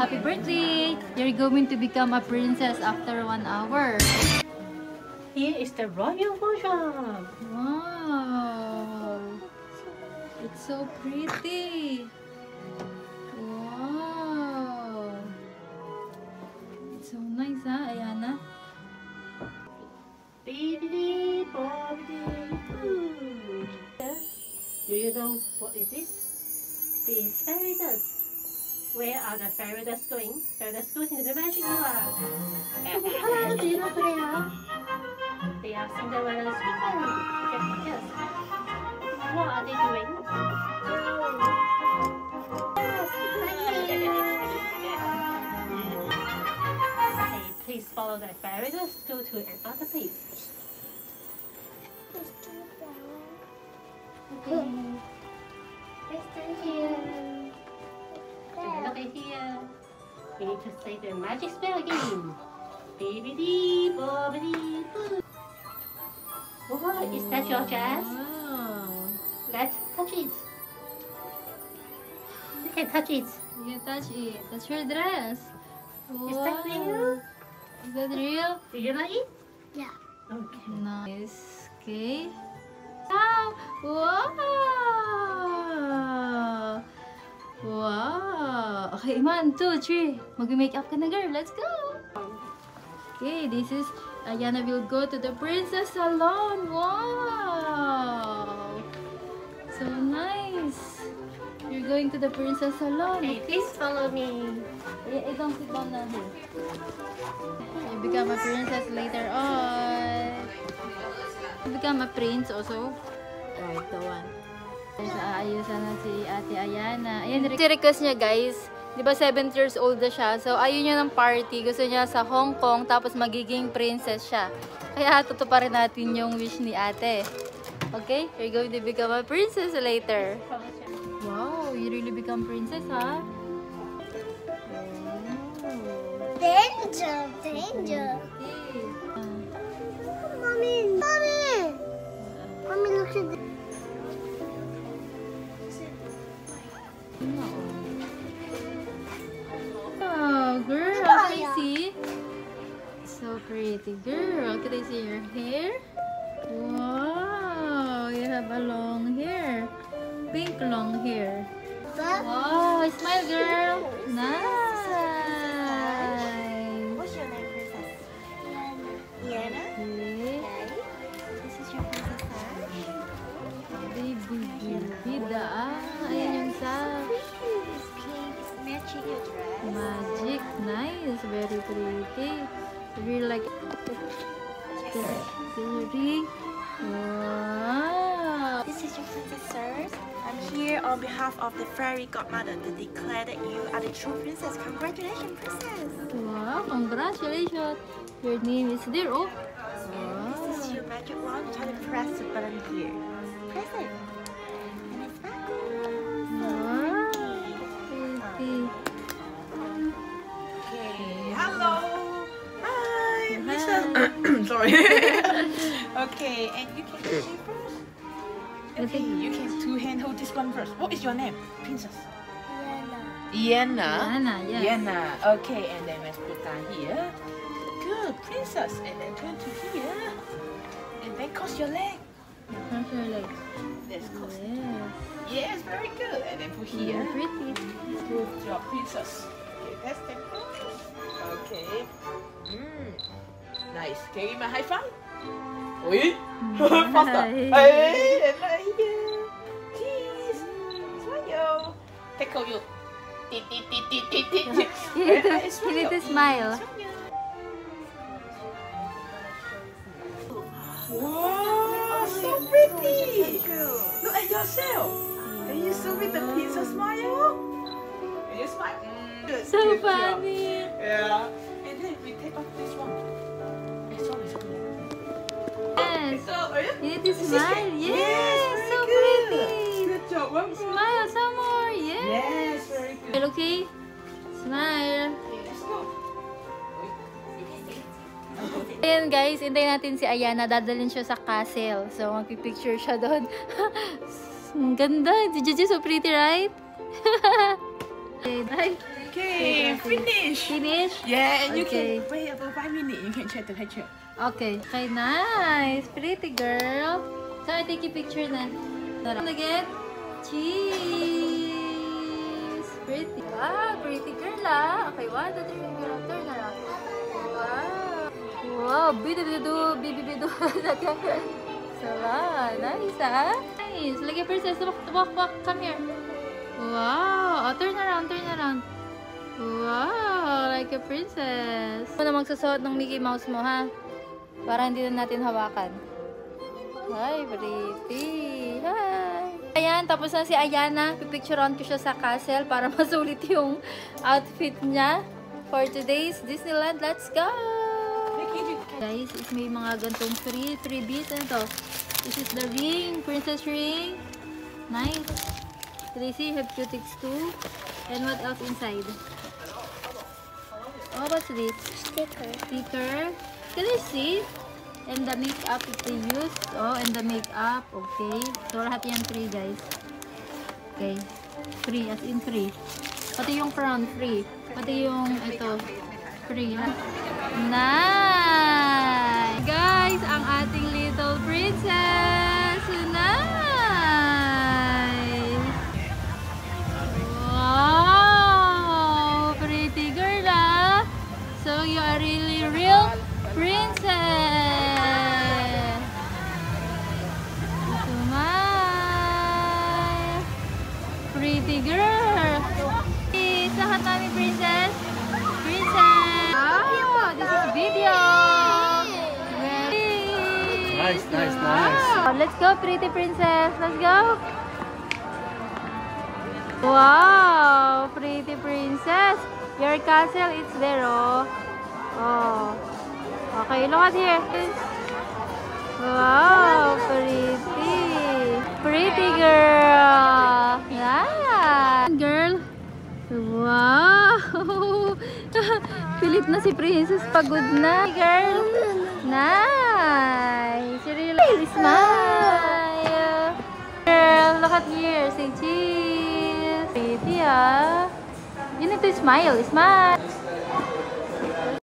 Happy birthday! You're going to become a princess after 1 hour. Here is the royal wardrobe. Wow! It's so pretty. Wow! It's so nice, huh, Ayana? Bibbidi bobbidi boo. Do you know what is this? This is fairy dust. Where are the fairy dust going? Fairy dust goes into the magic wand. Hello, do you know who they are? They are Cinderella's family. Yes. What are they doing? Okay, please follow the fairy dust. Go to another place. Okay. Let's stand here. Look at here. We need to say the magic spell again. Bibbidi bobbidi boo. What is that, your Jazz? Wow! Let's touch it. You can touch it. You can touch it. That's your dress. Is that real? Is that real? Do you like it? Yeah. Okay. Nice. Okay. Wow! Wow! Wow! Okay, 1, 2, 3. Mag-make up ka na, girl. Let's go! Okay, this is Ayana will go to the princess salon. Wow! So nice. You're going to the princess salon. Okay, please follow me. Don't sit down now here. You become a princess later on. You become a prince also. Right, the one. Ayusan na si Ate Ayana. Ayan, request niya guys. Di ba 7 years old na siya? So, ayun niya ng party. Gusto niya sa Hong Kong, tapos magiging princess siya. Kaya tutuparin natin yung wish ni ate. Okay? You're going to become a princess later. Wow, you really become princess, ha? Danger, danger. Okay. Mommy, mommy. Mommy, look at this. Wow, girl, can I see? So pretty, girl. Can I see your hair? Wow, you have a long hair. Pink long hair. Wow, smile, girl. Nice. What's your name, princess? Iana. Okay. This is your princess sash. Baby, ayan yung sash. It's pink. It's matching your dress. Magic, nice, very pretty. Really like accessory. Wow. This is your princess, sirs. I'm here on behalf of the fairy godmother to declare that you are the true princess. Congratulations, princess. Wow, congratulations. Your name is there. Oh. This is your magic wand. You try to press the button here. Press it. And it's sparkles. Wow. Pretty. Okay, hello. Hi, Princess. Sorry. Okay, and you can see first. Okay, you can two-hand hold this one first. What is your name, Princess? Iana. Iana, yes. Iana. Okay, and then let's put that here. Good, Princess. And then turn to here. And then cross your leg. Cross your leg. Let's cross. Yes. Yes, very good. And then put here. You're pretty. Good job, Princess. Okay, let's take photos. Okay. Nice. Can you give me a high five? Oi! Faster! Hey! And right here. Cheese! Smile! Take out you. You need to smile. Wow! So pretty! Look at yourself! Are you so with the princess smile? Can you smile? Good. So Good job. funny. Yeah. And then we take off this one. This one is good. Yes. So, are you? You need to smile. Yes. very So good. pretty. Good job. One more. Smile some more. Yes. Yes, very good. Okay. Smile. Okay, let's go. Ayan guys, hintayin natin si Ayana. Dadalhin siya sa castle. So, magpipicture siya doon. Ang ganda. Si Gigi so pretty, right? Okay, bye. Okay, finished. Finish? Yeah, and you Okay. can wait about 5 minutes. You can check the picture. Okay. Okay, nice. Pretty girl. So, I take a picture na. Again. Cheese. Pretty. Wow, pretty girl ah. Okay, 1, 2, 3, girl. Turn around. Wow. Wow, bidu-bidu. Bibi-bidu. So, wow. Nice ah. Nice. Lagi princess. Walk. Come here. Wow. Oh, turn around. Wow, like a princess. Ako na magsusuot ng Mickey Mouse mo, ha? Para hindi na natin hawakan. Hi, pretty. Hi. Ayan, tapos na si Ayana. Pipicturean ko siya sa castle para masulit yung outfit niya for today's Disneyland. Let's go! Guys, may mga gantong freebies. Ano to? This is the ring, princess ring. Nice. Tracy, you have cutics too. And what else inside? Oh, what's this? Sticker. Can you see? And the makeup if they use. Oh, and the makeup. Okay. So, lahat yan free, guys. Okay. Free, as in free. Pati yung crown, free. Pati yung ito, free. Nice! Guys, ang ating little princess. Nice! Wow! Pretty girl, ah! So, you are really real princess! Smile! Pretty girl! Sahat namin, princess! Princess! Oh, this is video! Nice. Wow. Let's go, pretty princess! Let's go! Wow! Pretty princess! Your castle, it's there, oh. Oh. Okay, look at here. Wow, pretty girl. Yeah. Girl. Wow. Pilit na si princess, pagod na. Girl. Nice. You really smile. Girl, look at here. Say cheese. Pretty, ah. You need to smile. Smile.